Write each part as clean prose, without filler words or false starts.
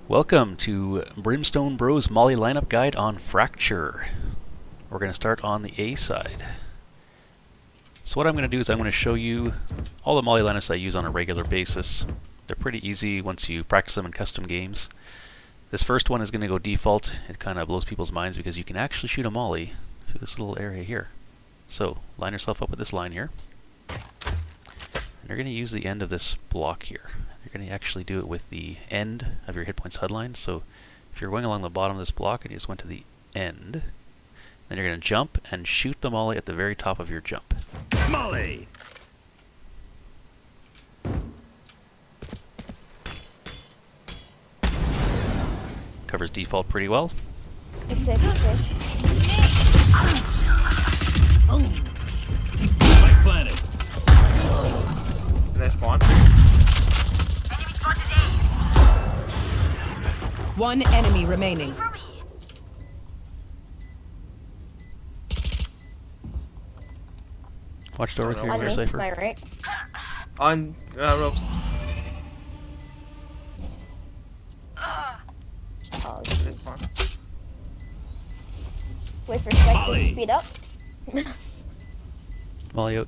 Welcome to Brimstone Bros Molly lineup guide on Fracture. We're going to start on the A side. So what I'm going to do is I'm going to show you all the Molly lineups I use on a regular basis. They're pretty easy once you practice them in custom games. This first one is going to go default. It kind of blows people's minds because you can actually shoot a Molly through this little area here. So line yourself up with this line here. And you're going to use the end of this block here. You're going to actually do it with the end of your hit points HUD line. So if you're going along the bottom of this block and you just went to the end, then you're going to jump and shoot the Molly at the very top of your jump. Molly! Covers default pretty well. It's safe, it's safe. Spike planted. Did I spawn? One enemy remaining. Watch door with On your On me, cipher. my right. On ropes. Oh, Did I jeez. spawn? Wait for Spike to Molly. speed up. Molly out.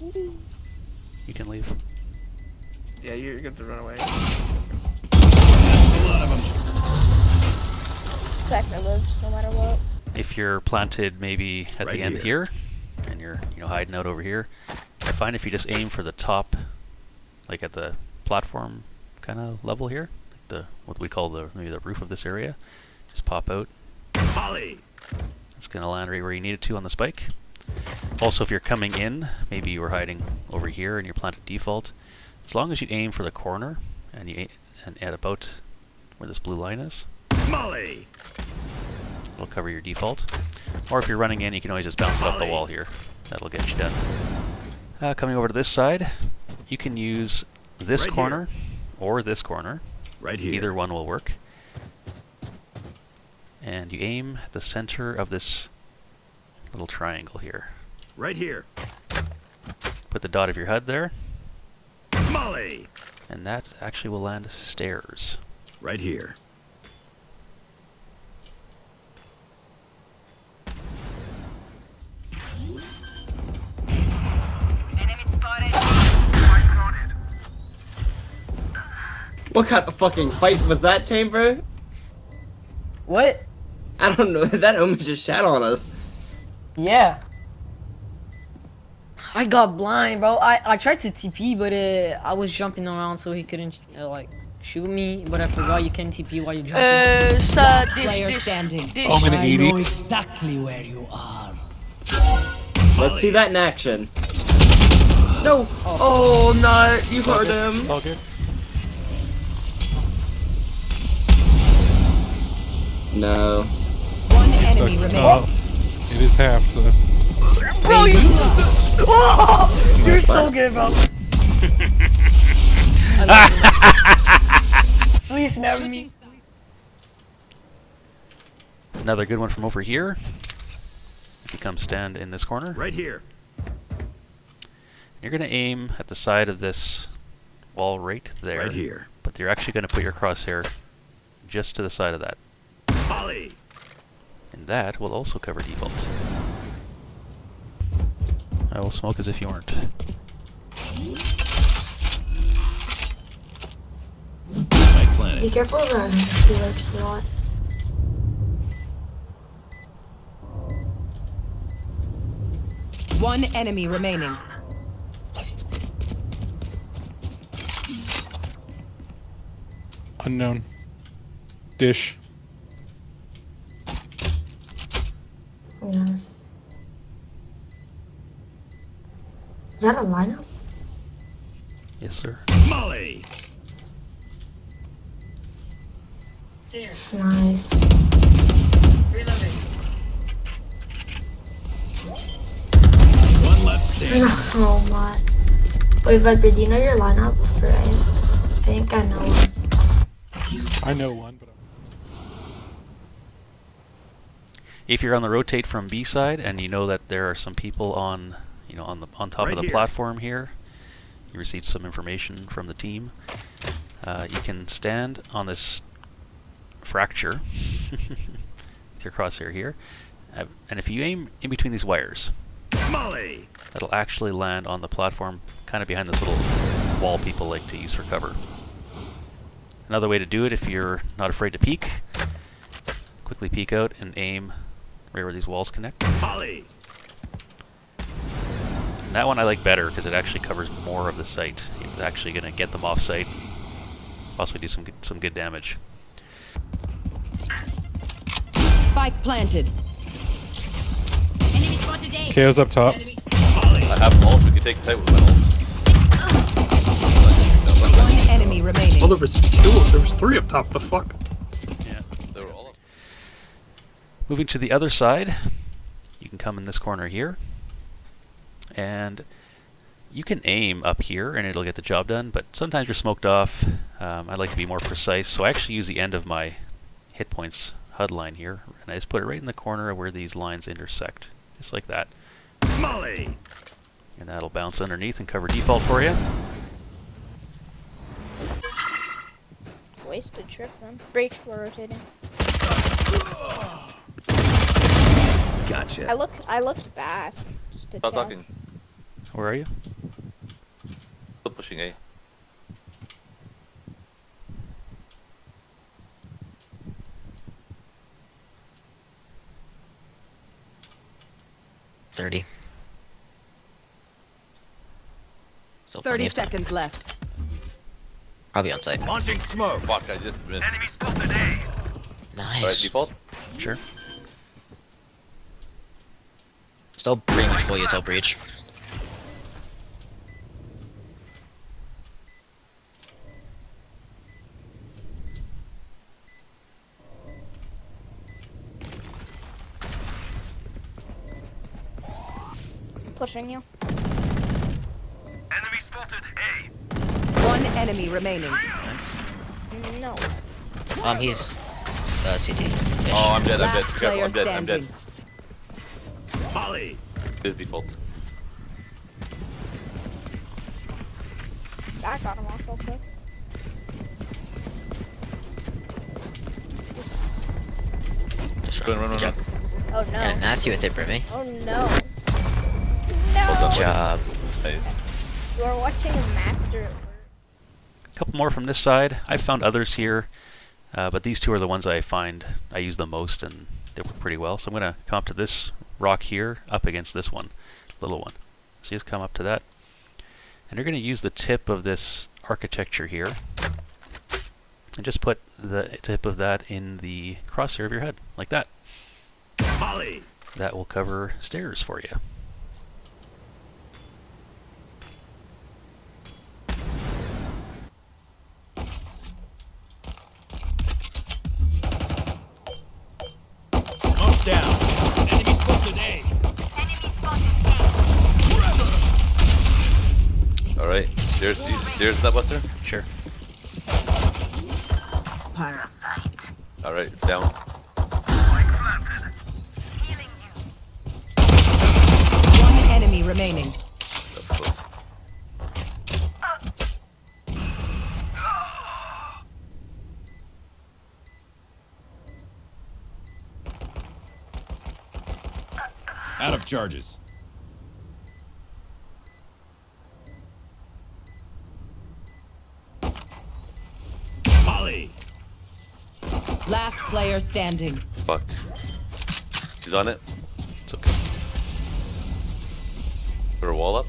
You can leave. Yeah, you're good to run away. A lot of them. Cypher lives no matter what. If you're planted maybe at Right the end here, and you're hiding out over here, I find if you just aim for the top, like at the platform kind of level here, like the what we call maybe the roof of this area, just pop out. Molly! It's going to land right where you need it to on the spike. Also, if you're coming in, maybe you were hiding over here and you're planted default, as long as you aim for the corner and you at about where this blue line is, Molly! it'll cover your default. Or if you're running in, you can always just bounce it off the wall here. That'll get you done. Coming over to this side, you can use this Right corner or this corner. Right here. Either one will work. And you aim at the center of this little triangle here. Right here. Put the dot of your HUD there, Molly! and that actually will land stairs. Right here. What kind of fucking fight was that, Chamber? What? I don't know. That Omen just shat on us. Yeah. I got blind, bro. I tried to TP, but I was jumping around so he couldn't like shoot me. But I forgot you can TP while you're jumping. Player standing. I'm gonna eat it. exactly where you are. Let's see that in action. No! Oh, no! You heard him. It's all good. No. One enemy remaining. It is half the. Bro, you. Oh, you're so good, bro. I love you. Please marry me. Another good one from over here. If you come stand in this corner, Right here. you're going to aim at the side of this wall right there. Right here. But you're actually going to put your crosshair just to the side of that. Molly! And that will also cover default. I will smoke as if you weren't. Spike planted. Be careful of that. He likes a lot. One enemy remaining. Unknown. Dish. Yeah. Is that a lineup? Yes, sir. Molly! Nice. One left standing. Oh my. Wait, Viper, do you know your lineup for A? I think I know one. I know one, but. If you're on the rotate from B side and you know that there are some people on, on top Right of the here. platform here, you received some information from the team. You can stand on this fracture with your crosshair here, and if you aim in between these wires, Molly. that'll actually land on the platform kind of behind this little wall people like to use for cover. Another way to do it, if you're not afraid to peek, quickly peek out and aim right where these walls connect. Molly. And that one I like better because it actually covers more of the site. It's actually going to get them off site, possibly do some good damage. Spike planted. KO's up top. I have ult, we can take the site with my ult. One enemy remaining. Oh, there was two. There was three up top. The fuck? Yeah. They were all up. Moving to the other side, you can come in this corner here, and you can aim up here and it'll get the job done, but sometimes you're smoked off. I like to be more precise, so I actually use the end of my hit points HUD line here, and I just put it right in the corner of where these lines intersect, just like that. Molly. And that'll bounce underneath and cover default for you. Wasted trip then. Breach for rotating. Gotcha. I looked back. Just to Stop check. talking. Where are you? Still pushing A. Still 30 seconds left. Probably on site. Launching smoke. Fuck, I just missed. Enemy spotted A. Nice. Alright, default? Sure. Still pretty much full util breach. Pushing you. Enemy spotted A. One enemy remaining. Nice. No. He's CT. Oh, I'm dead, I'm dead. Last Be careful, player I'm dead, I'm dead. standing. Molly. His default. I got him off real quick. Just Run, run. run, Good run, job. Oh Yeah, no. nasty with it, Brimmy. Oh no. Well done, No. Good job. Nice. You are watching a master at work. A couple more from this side. I've found others here, but these two are the ones I find I use the most, and they work pretty well. So I'm going to come up to this rock here, up against this one, little one. So you just come up to that, and you're going to use the tip of this architecture here, and just put the tip of that in the crosshair of your head, like that. Molly. That will cover stairs for you. Smoke's down. Enemy spotted A. Alright, stairs in that buster? Sure. Alright, it's down. One enemy remaining. That's close. Out of charges. Molly. Last player standing. Fuck. He's on it. It's okay. Put a wall up.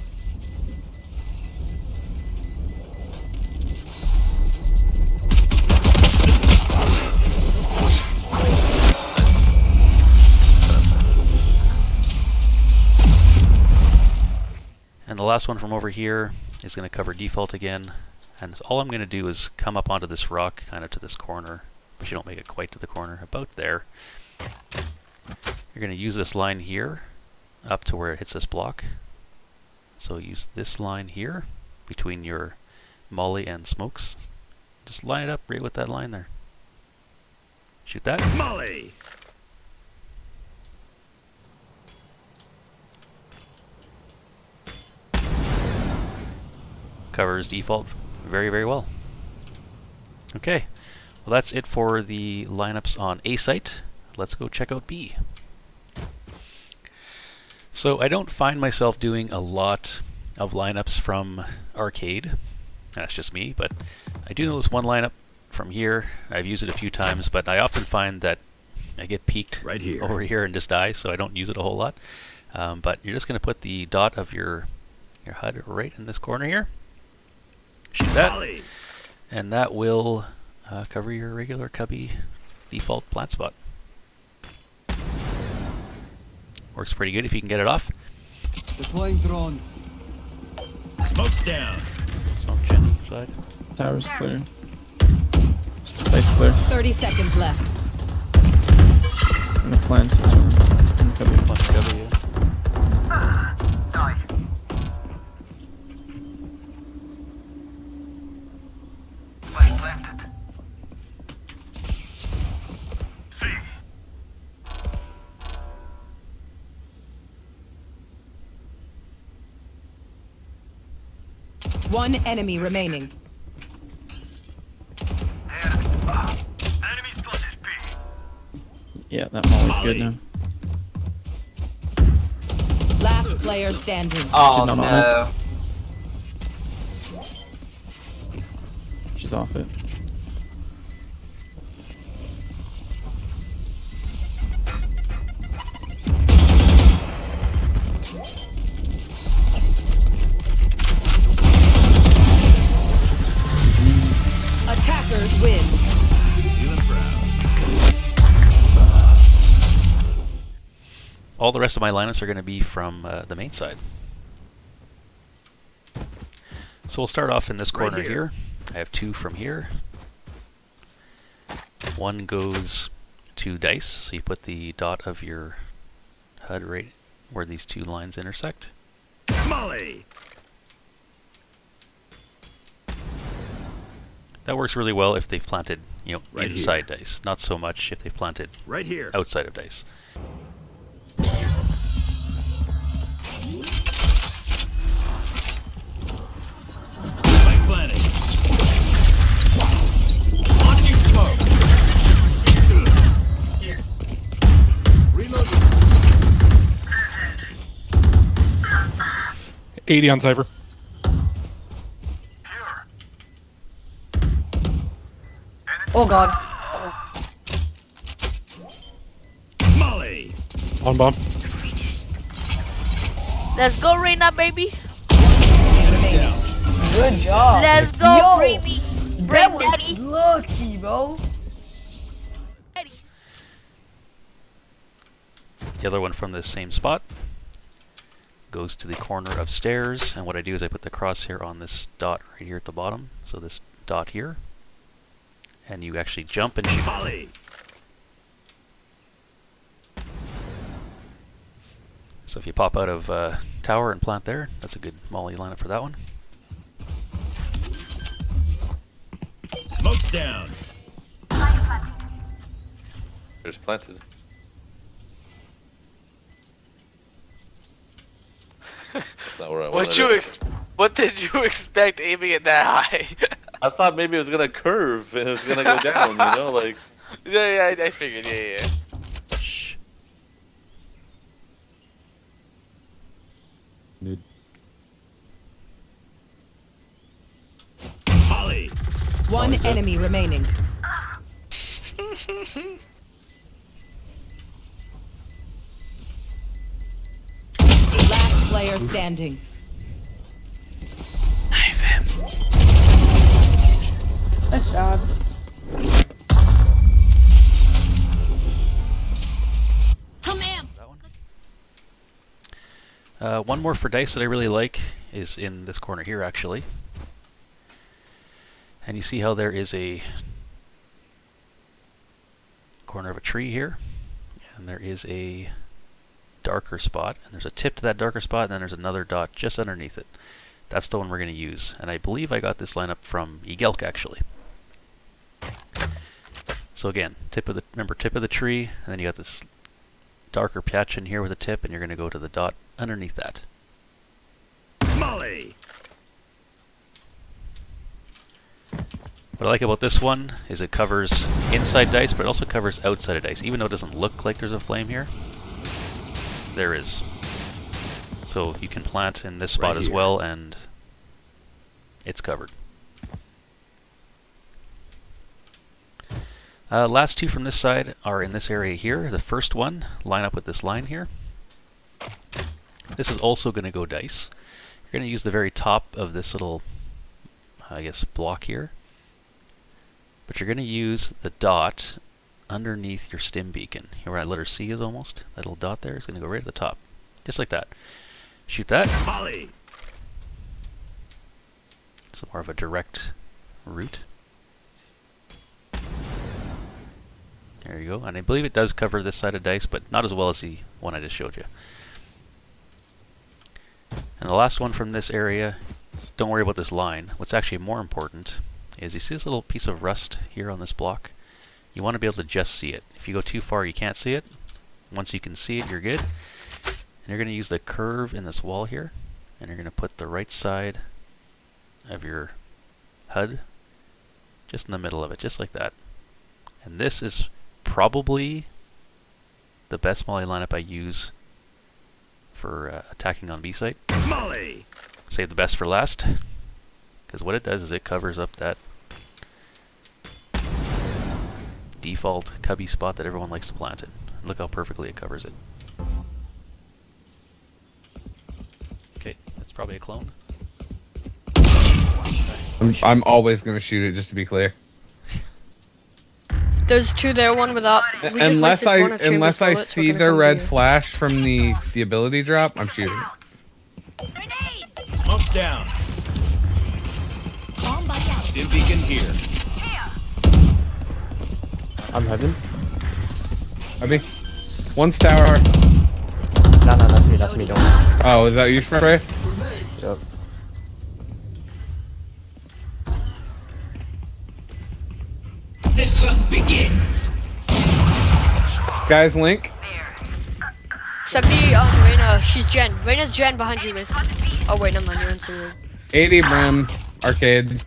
And the last one from over here is going to cover default again. And all I'm going to do is come up onto this rock, kind of to this corner, but you don't make it quite to the corner, about there. You're going to use this line here up to where it hits this block. So use this line here between your molly and smokes. Just line it up right with that line there. Shoot that. Molly. Covers default very, very well. Okay, well that's it for the lineups on A site. Let's go check out B. So I don't find myself doing a lot of lineups from arcade. That's just me, but I do know this one lineup from here. I've used it a few times, but I often find that I get peeked Right here. over here and just die, so I don't use it a whole lot. But you're just going to put the dot of your HUD right in this corner here. Shoot that, Molly. and that will cover your regular cubby default plant spot. Works pretty good if you can get it off. Deploying drone. Smoke's down. Smoke Jenny side. Tower's clear. Site's clear. 30 seconds left. I'm gonna plant. Plant cubby, yeah. One enemy remaining. Yeah, that molly's good now. Last player standing. Oh, she's not on it. She's off it. Attackers win. Feeling proud. All the rest of my lineups are going to be from the main side. So we'll start off in this Right corner here. here. I have two from here. One goes to dice, so you put the dot of your HUD right where these two lines intersect. Molly. That works really well if they've planted, you know, Right inside dice. Not so much if they've planted Right here. outside of dice. Spike planted. Launching smoke. Reloading. 80 on Cypher. Oh god. Molly. On bomb. Let's go, Reina, baby. Good job. Let's go, Yo, baby. that Bring was daddy. lucky, bro. The other one from this same spot goes to the corner of stairs, and what I do is I put the crosshair on this dot right here at the bottom, so this dot here, and you actually jump and shoot. Molly. So if you pop out of tower and plant there, that's a good molly lineup for that one. Smoke's down. There's planted. That's not where I wanted it. What did you expect aiming it that high? I thought maybe it was gonna curve and it was gonna go down, you know, like. Yeah, I figured, yeah. Shh. Mid. Molly. One is it? enemy remaining. Last player standing. Nice job. That one. One more for dice that I really like is in this corner here, actually. And you see how there is a corner of a tree here, and there is a darker spot, and there's a tip to that darker spot, and then there's another dot just underneath it. That's the one we're going to use, and I believe I got this lineup from Egelk, actually. So again, remember tip of the tree, and then you got this darker patch in here with a tip, and you're going to go to the dot underneath that. Molly. What I like about this one is it covers inside dice, but it also covers outside of dice. Even though it doesn't look like there's a flame here, there is. So you can plant in this spot as well, and it's covered. Last two from this side are in this area here. The first one, line up with this line here. This is also going to go dice. You're going to use the very top of this little, I guess, block here. But you're going to use the dot underneath your stim beacon. Here where that letter C is almost. That little dot there is going to go right at the top. Just like that. Shoot that. Molly. It's more of a direct route. There you go. And I believe it does cover this side of dice, but not as well as the one I just showed you. And the last one from this area, don't worry about this line. What's actually more important is you see this little piece of rust here on this block? You want to be able to just see it. If you go too far, you can't see it. Once you can see it, you're good. And you're going to use the curve in this wall here, and you're going to put the right side of your HUD just in the middle of it, just like that. And this is probably the best molly lineup I use for attacking on B site. Molly. Save the best for last, because what it does is it covers up that default cubby spot that everyone likes to plant in. Look how perfectly it covers it. Okay, that's probably a clone. I'm always gonna shoot it, just to be clear. There's two there, one without. Unless I see the red flash from the ability drop, I'm shooting. Smoke's down. Stim beacon here. I'm heaven. Heavy. One's tower. No, that's me, don't. Oh, is that you, Spray? Yep. The hunt begins. Sky's Link. 70 on Reyna. She's Jen. Reyna's Jen behind you, miss. Oh wait, never mind. You're in sewer. 80 Brim. Arcade.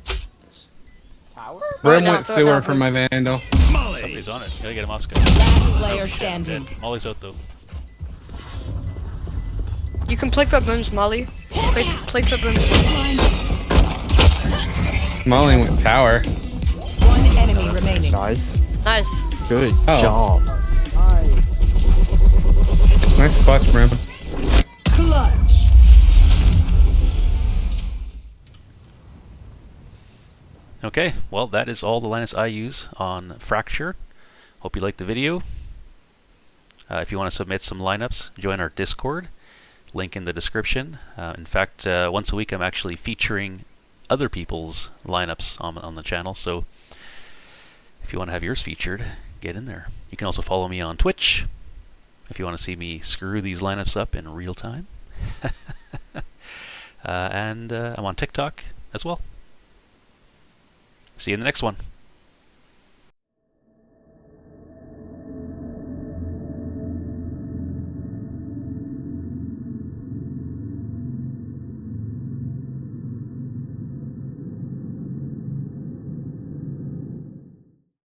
Brim went sewer for my Vandal. Somebody's on it. Gotta get him off Sky. Last player standing. Molly's out though. You can play for Brim's Molly. Play for Brim's. Molly went tower. One enemy remaining. Nice. Nice. Good Oh. job. Nice clutch, Brim. Clutch. Okay, well that is all the Linus I use on Fracture. Hope you liked the video. If you want to submit some lineups, join our Discord. Link in the description. In fact, once a week I'm actually featuring other people's lineups on the channel, so if you want to have yours featured, get in there. You can also follow me on Twitch if you want to see me screw these lineups up in real time. And I'm on TikTok as well. See you in the next one.